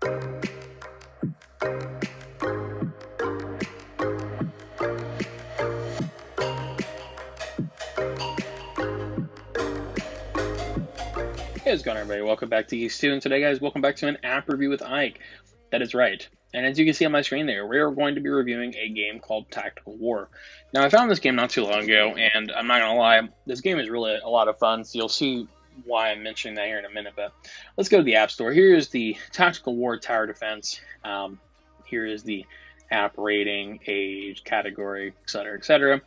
Hey, how's it going, everybody? Welcome back to Geek-Stew, and today, guys, welcome back to an app review with Ike. That is right. And as you can see on my screen there, we're going to be reviewing a game called Tactical War. Now, I found this game not too long ago, and I'm not going to lie, this game is really a lot of fun, so you'll see why I'm mentioning that here in a minute, but let's go to the App Store. Here is the Tactical War Tower Defense. Here is the app rating, age, category, etc., etc.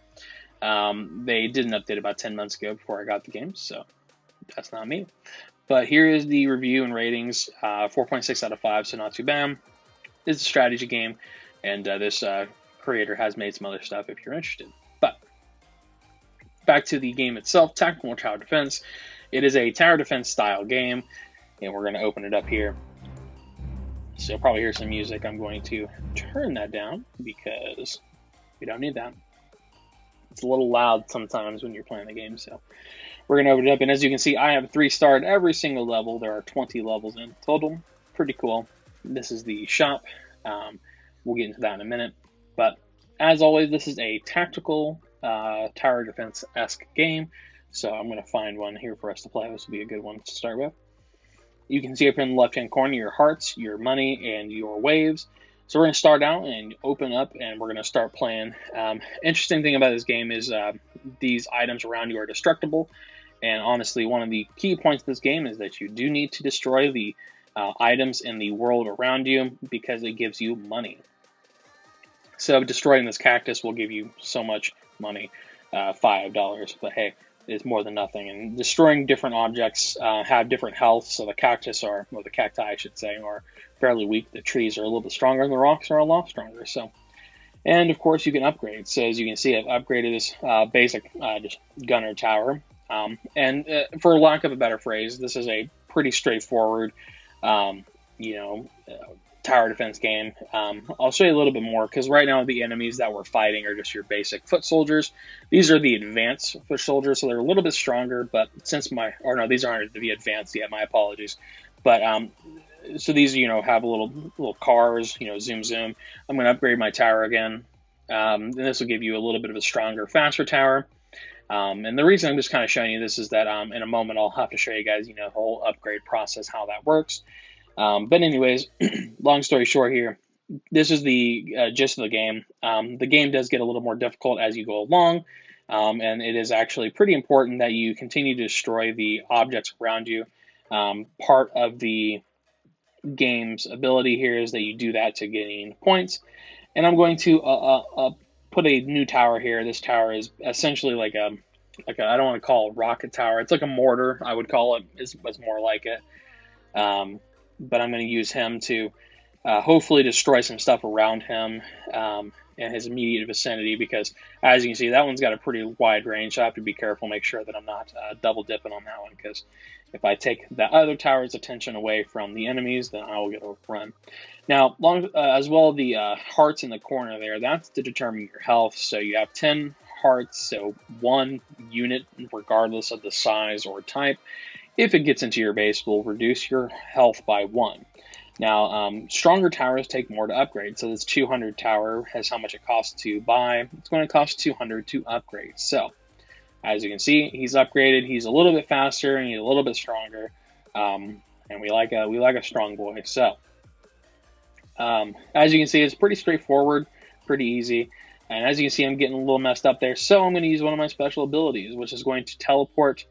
They did an update about 10 months ago before I got the game, so that's not me. But here is the review and ratings, 4.6 out of 5, so not too bad. It's a strategy game, and this creator has made some other stuff if you're interested. But back to the game itself, Tactical War Tower Defense. It is a tower defense style game, and we're going to open it up here. So you'll probably hear some music. I'm going to turn that down because we don't need that. It's a little loud sometimes when you're playing the game, so we're going to open it up. And as you can see, I have 3-star at every single level. There are 20 levels in total. Pretty cool. This is the shop. We'll get into that in a minute. But as always, this is a tactical tower defense-esque game. So I'm going to find one here for us to play. This will be a good one to start with. You can see up in the left-hand corner your hearts, your money, and your waves. So we're going to start out and open up, and we're going to start playing. Interesting thing about this game is these items around you are destructible. And honestly, one of the key points of this game is that you do need to destroy the items in the world around you because it gives you money. So destroying this cactus will give you so much money, $5. But hey, it's more than nothing. And destroying different objects have different health. So the cactus or the cacti, I should say, are fairly weak. The trees are a little bit stronger, and the rocks are a lot stronger. So, and of course, you can upgrade. So as you can see, I've upgraded this basic just gunner tower. And for lack of a better phrase, this is a pretty straightforward, tower defense game. I'll show you a little bit more because right now the enemies that we're fighting are just your basic foot soldiers. These are the advanced foot soldiers, so they're a little bit stronger. But since these aren't the advanced yet. My apologies. But so these have little cars. Zoom zoom. I'm going to upgrade my tower again. And this will give you a little bit of a stronger, faster tower. And the reason I'm just kind of showing you this is that in a moment I'll have to show you guys, the whole upgrade process, how that works. But anyways, long story short here, this is the gist of the game. The game does get a little more difficult as you go along, and it is actually pretty important that you continue to destroy the objects around you. Part of the game's ability here is that you do that to gain points. And I'm going to put a new tower here. This tower is essentially like a I don't want to call it a rocket tower. It's like a mortar, I would call it. It's more like it. But I'm going to use him to hopefully destroy some stuff around him and his immediate vicinity, because as you can see, that one's got a pretty wide range. So I have to be careful, make sure that I'm not double dipping on that one, because if I take the other tower's attention away from the enemies, then I will get overrun. Now, as well, the hearts in the corner there, that's to determine your health. So you have 10 hearts, so 1 unit, regardless of the size or type. If it gets into your base, will reduce your health by 1. Now, stronger towers take more to upgrade. So this 200 tower has how much it costs to buy. It's going to cost 200 to upgrade. So as you can see, he's upgraded. He's a little bit faster and he's a little bit stronger. And we like a strong boy. So as you can see, it's pretty straightforward, pretty easy. And as you can see, I'm getting a little messed up there. So I'm going to use one of my special abilities, which is going to teleport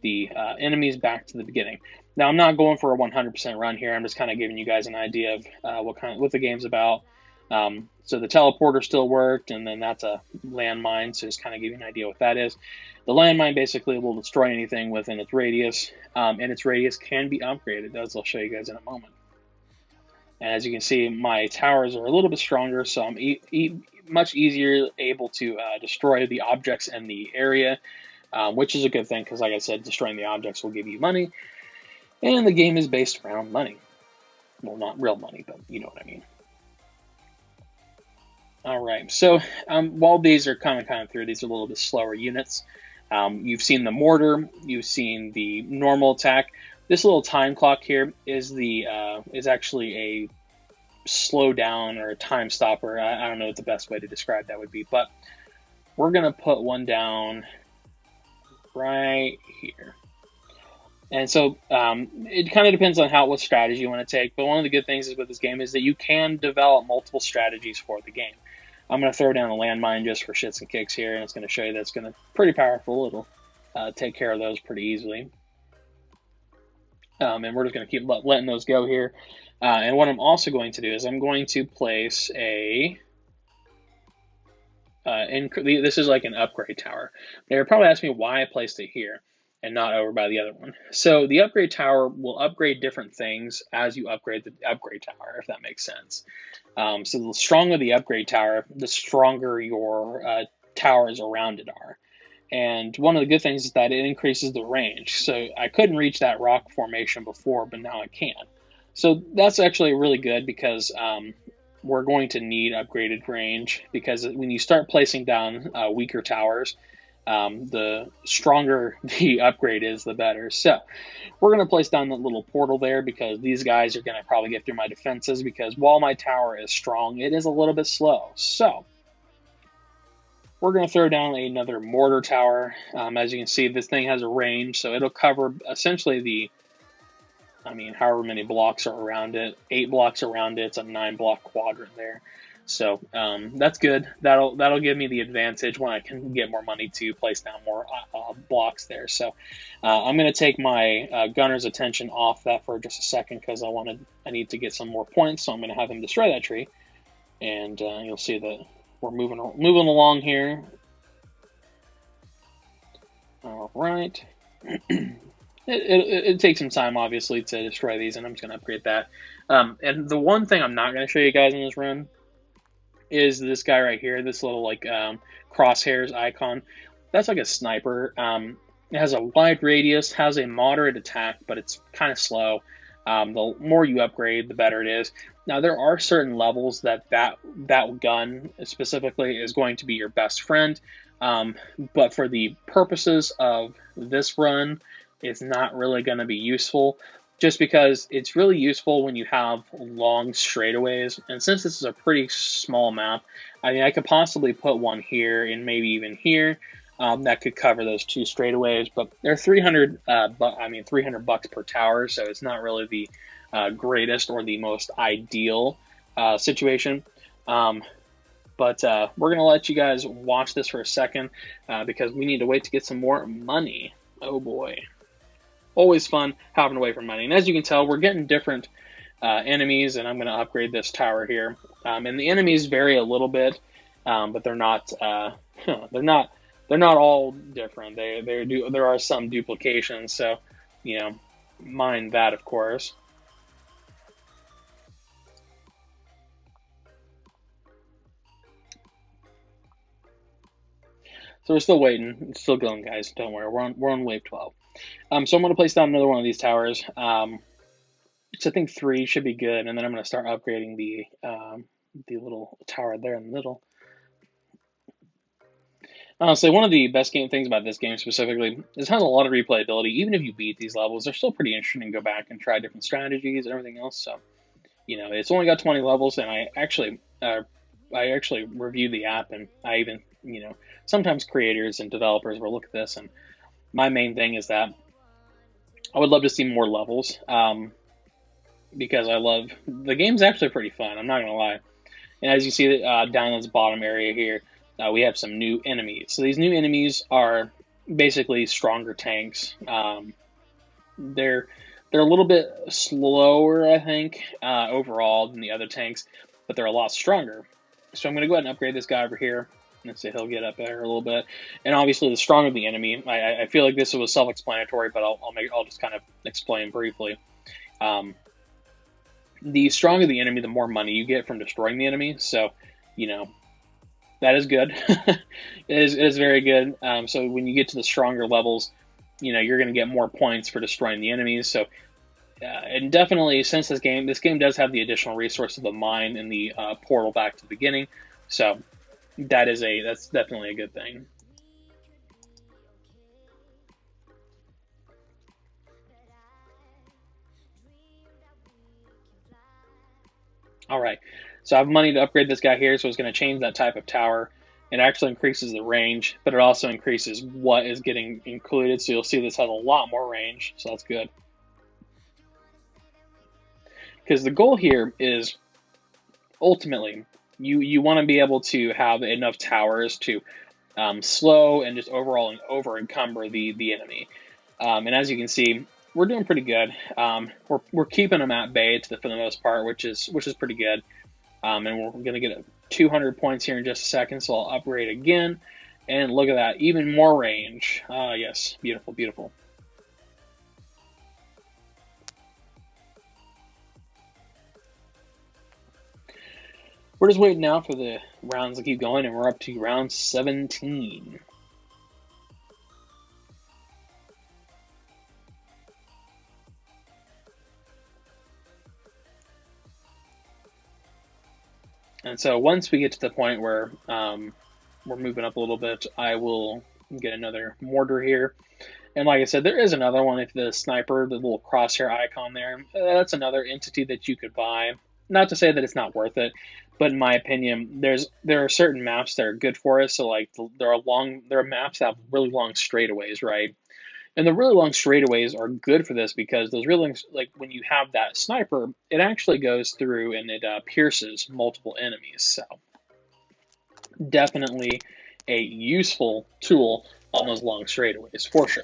the enemies back to the beginning. Now, I'm not going for a 100% run here. I'm just kind of giving you guys an idea of what the game's about. So the teleporter still worked, and then that's a landmine, so just kind of give you an idea what that is. The landmine basically will destroy anything within its radius, and its radius can be upgraded, as I'll show you guys in a moment. And as you can see, my towers are a little bit stronger, so I'm much easier able to destroy the objects in the area, which is a good thing because, like I said, destroying the objects will give you money. And the game is based around money. Well, not real money, but you know what I mean. All right, so while these are kind of through, these are a little bit slower units. You've seen the mortar, you've seen the normal attack. This little time clock here is is actually a slow down or a time stopper. I don't know what the best way to describe that would be, but we're gonna put one down right here. And so it kind of depends on what strategy you want to take. But one of the good things with this game is that you can develop multiple strategies for the game. I'm going to throw down a landmine just for shits and kicks here, and it's going to show you that's going to pretty powerful. It'll take care of those pretty easily. And we're just going to keep letting those go here. And what I'm also going to do is I'm going to place a... this is like an upgrade tower. They would probably ask me why I placed it here and not over by the other one. So the upgrade tower will upgrade different things as you upgrade the upgrade tower, if that makes sense. So the stronger the upgrade tower, the stronger your towers around it are. And one of the good things is that it increases the range. So I couldn't reach that rock formation before, but now I can. So that's actually really good because we're going to need upgraded range, because when you start placing down weaker towers, the stronger the upgrade is, the better. So we're going to place down that little portal there because these guys are going to probably get through my defenses, because while my tower is strong, it is a little bit slow. So we're going to throw down another mortar tower. As you can see, this thing has a range, so it'll cover essentially however many blocks are around it. 8 blocks around it. It's a 9-block quadrant there. So that's good. That'll give me the advantage when I can get more money to place down more blocks there. So I'm going to take my gunner's attention off that for just a second, because I need to get some more points. So I'm going to have him destroy that tree, and you'll see that we're moving along here. All right. It takes some time, obviously, to destroy these, and I'm just going to upgrade that. And the one thing I'm not going to show you guys in this run is this guy right here, this little crosshairs icon. That's like a sniper. It has a wide radius, has a moderate attack, but it's kind of slow. The more you upgrade, the better it is. Now, there are certain levels that gun specifically is going to be your best friend, but for the purposes of this run, it's not really going to be useful, just because it's really useful when you have long straightaways. And since this is a pretty small map, I could possibly put one here and maybe even here that could cover those 2 straightaways, but they're 300 $300 per tower, so it's not really the greatest or the most ideal situation. But we're going to let you guys watch this for a second because we need to wait to get some more money. Oh boy. Always fun hopping away from money. And as you can tell, we're getting different enemies, and I'm going to upgrade this tower here. And the enemies vary a little bit, but they're not all different. There are some duplications, so mind that, of course. So we're still waiting. It's still going, guys. Don't worry. We're on wave 12. So I'm going to place down another one of these towers. So I think 3 should be good, and then I'm going to start upgrading the little tower there in the middle. Honestly, one of the best things about this game specifically is it has a lot of replayability. Even if you beat these levels, they're still pretty interesting to go back and try different strategies and everything else. So, it's only got 20 levels, and I actually reviewed the app, and I even, sometimes creators and developers will look at this, and my main thing is that I would love to see more levels, because the game's actually pretty fun, I'm not going to lie. And as you see down in this bottom area here, we have some new enemies. So these new enemies are basically stronger tanks. They're a little bit slower, I think, overall than the other tanks, but they're a lot stronger. So I'm going to go ahead and upgrade this guy over here. Let's see, he'll get up there a little bit. And obviously, the stronger the enemy, I feel like this was self-explanatory, but I'll just kind of explain briefly. The stronger the enemy, the more money you get from destroying the enemy. So, that is good. It is very good. So when you get to the stronger levels, you're going to get more points for destroying the enemies. So, and definitely, since this game does have the additional resource of the mine and the portal back to the beginning. So that's definitely a good thing. All right, so I have money to upgrade this guy here, so it's going to change that type of tower. It actually increases the range, but it also increases what is getting included. So you'll see this has a lot more range, so that's good. Because the goal here is ultimately you want to be able to have enough towers to slow and just overall over encumber the enemy. And as you can see, we're doing pretty good. We're keeping them at bay for the most part, which is pretty good. And we're gonna get 200 points here in just a second, so I'll upgrade again. And look at that, even more range. Ah, yes, beautiful, beautiful. We're just waiting now for the rounds to keep going, and we're up to round 17. And so once we get to the point where we're moving up a little bit, I will get another mortar here. And like I said, there is another one. If the sniper, the little crosshair icon there, that's another entity that you could buy. Not to say that it's not worth it, but in my opinion, there are certain maps that are good for us. So like there are maps that have really long straightaways, right? And the really long straightaways are good for this because those really like when you have that sniper, it actually goes through and it pierces multiple enemies. So definitely a useful tool on those long straightaways for sure.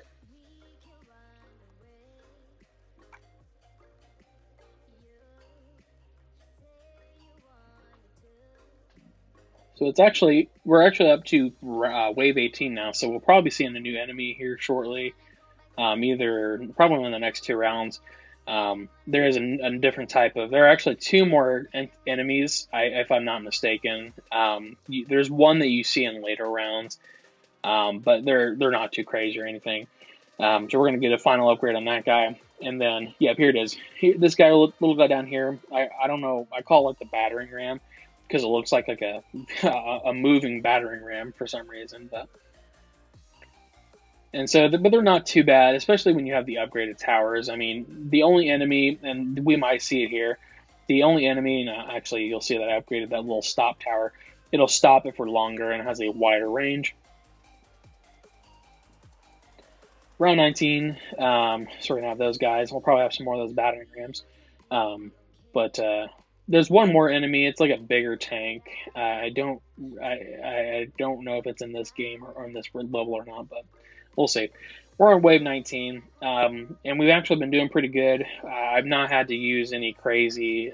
So we're actually up to wave 18 now, so we'll probably be seeing a new enemy here shortly. Either probably in the next 2 rounds. There is a different type of. There are actually two more enemies, if I'm not mistaken. There's one that you see in later rounds, but they're not too crazy or anything. So we're gonna get a final upgrade on that guy, and then yeah, here it is. This guy, little guy down here. I don't know. I call it the battering ram because it looks like a a moving battering ram for some reason, but. And so, but they're not too bad, especially when you have the upgraded towers. I mean, the only enemy, and we might see it here, the only enemy, and actually you'll see that I upgraded that little stop tower. It'll stop it for longer and has a wider range. Round 19, so we're going to have those guys. We'll probably have some more of those battering rams. But there's one more enemy. It's like a bigger tank. I don't know if it's in this game or on this level or not, but we'll see. We're on wave 19, and we've actually been doing pretty good. I've not had to use any crazy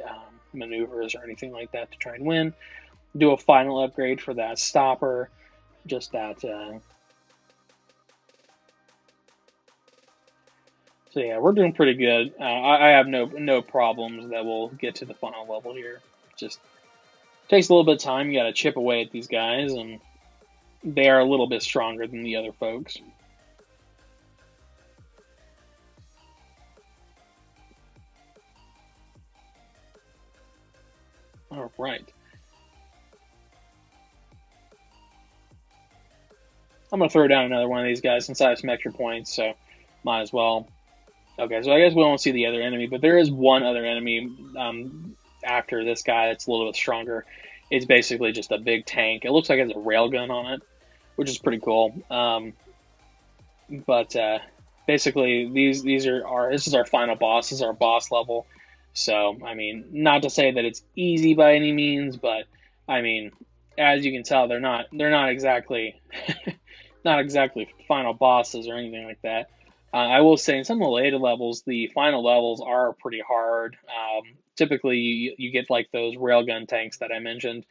maneuvers or anything like that to try and win. Do a final upgrade for that stopper, just that. So yeah, we're doing pretty good. I have no problems that we'll get to the final level here. Just takes a little bit of time. You got to chip away at these guys, and they are a little bit stronger than the other folks. All right. I'm going to throw down another one of these guys since I have some extra points, so might as well. Okay, so I guess we won't see the other enemy, but there is one other enemy after this guy that's a little bit stronger. It's basically just a big tank. It looks like it has a railgun on it, which is pretty cool. But basically, this is our final boss. This is our boss level. So I mean, not to say that it's easy by any means, but I mean, as you can tell, they're not exactly not exactly final bosses or anything like that. I will say in some of the later levels, the final levels are pretty hard. Typically, you get like those railgun tanks that I mentioned,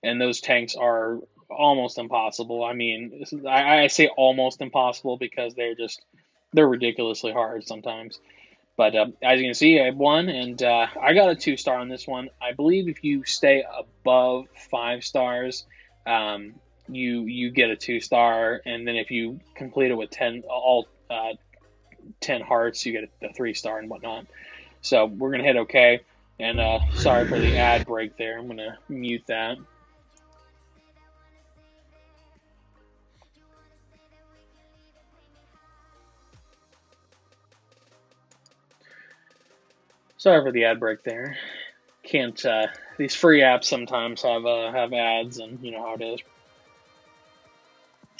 and those tanks are almost impossible. I mean, I say almost impossible because they're ridiculously hard sometimes. But as you can see, I won, and I got a 2-star on this one. I believe if you stay above 5 stars, you get a 2-star, and then if you complete it with 10 hearts, you get a 3-star and whatnot. So we're gonna hit OK. And sorry for the ad break there. I'm gonna mute that. Sorry for the ad break there. can't. These free apps sometimes have ads, and you know how it is.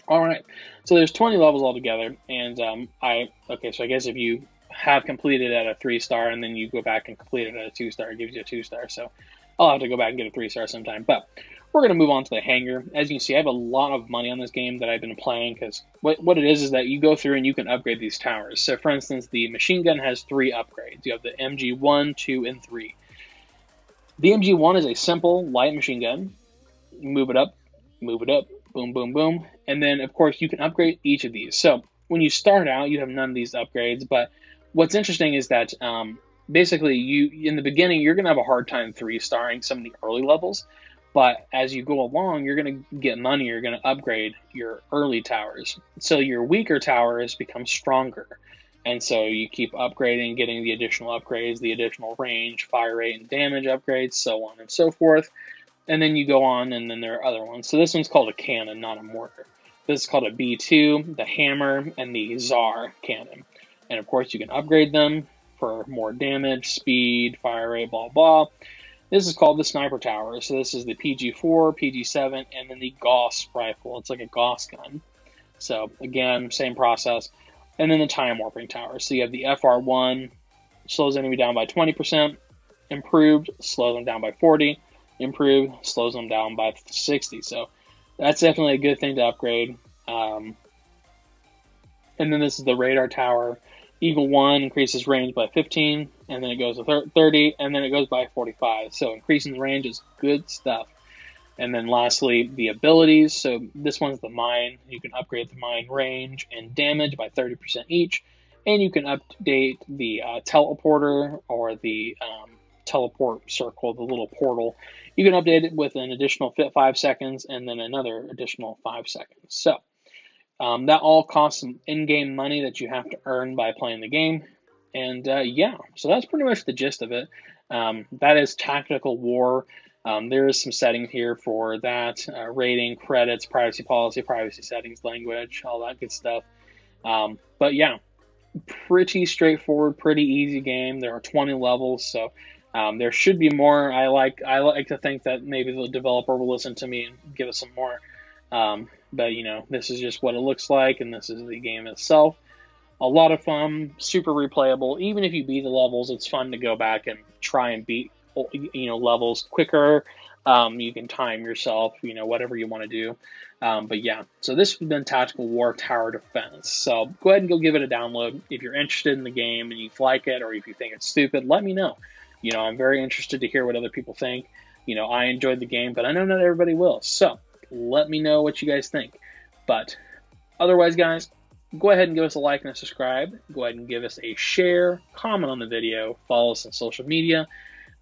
All right, so there's 20 levels altogether, and so I guess if you have completed at a 3-star and then you go back and complete it at a 2-star, it gives you a 2-star. So I'll have to go back and get a 3-star sometime. But we're gonna move on to the hangar. As you can see, I have a lot of money on this game that I've been playing because what it is that you go through and you can upgrade these towers. So for instance, the machine gun has 3 upgrades. You have the MG1, 2, and 3. The MG1 is a simple light machine gun. Move it up, boom, boom, boom. And then, of course, you can upgrade each of these. So when you start out, you have none of these upgrades. But what's interesting is that basically, in the beginning, you're going to have a hard time 3-starring some of the early levels. But as you go along, you're going to get money. You're going to upgrade your early towers. So your weaker towers become stronger. And so you keep upgrading, getting the additional upgrades, the additional range, fire rate, and damage upgrades, so on and so forth. And then you go on, and then there are other ones. So this one's called a cannon, not a mortar. This is called a B2, the hammer, and the Tsar cannon. And of course, you can upgrade them for more damage, speed, fire rate, blah, blah. This is called the sniper tower. So this is the PG4, PG7, and then the Gauss rifle. It's like a Gauss gun. So again, same process. And then the time warping tower. So you have the FR1, slows the enemy down by 20%. Improved, slows them down by 40. Improved, slows them down by 60. So that's definitely a good thing to upgrade. And then this is the radar tower. Eagle 1 increases range by 15, and then it goes to 30, and then it goes by 45. So increasing the range is good stuff. And then lastly, the abilities. So this one's the mine. You can upgrade the mine range and damage by 30% each. And you can update the teleporter or the teleport circle, the little portal. You can update it with an additional 5 seconds and then another additional 5 seconds. So that all costs some in-game money that you have to earn by playing the game. And yeah, so that's pretty much the gist of it. That is Tactical War. There is some setting here for that, rating, credits, privacy policy, privacy settings, language, all that good stuff. But yeah, pretty straightforward, pretty easy game. There are 20 levels, so there should be more. I like to think that maybe the developer will listen to me and give us some more. But you know, this is just what it looks like, and this is the game itself. A lot of fun, super replayable. Even if you beat the levels, it's fun to go back and try and beat levels quicker. You can time yourself, whatever you want to do. But yeah, so this has been Tactical War Tower Defense. So go ahead and go give it a download. If you're interested in the game and you like it, or if you think it's stupid, let me know. I'm very interested to hear what other people think. I enjoyed the game, but I know not everybody will. So let me know what you guys think. But otherwise, guys, go ahead and give us a like and a subscribe. Go ahead and give us a share, comment on the video, follow us on social media.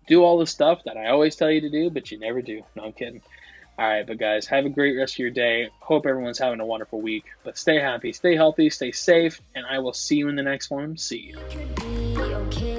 Do all the stuff that I always tell you to do, but you never do. No, I'm kidding. All right, but guys, have a great rest of your day. Hope everyone's having a wonderful week. But stay happy, stay healthy, stay safe, and I will see you in the next one. See you.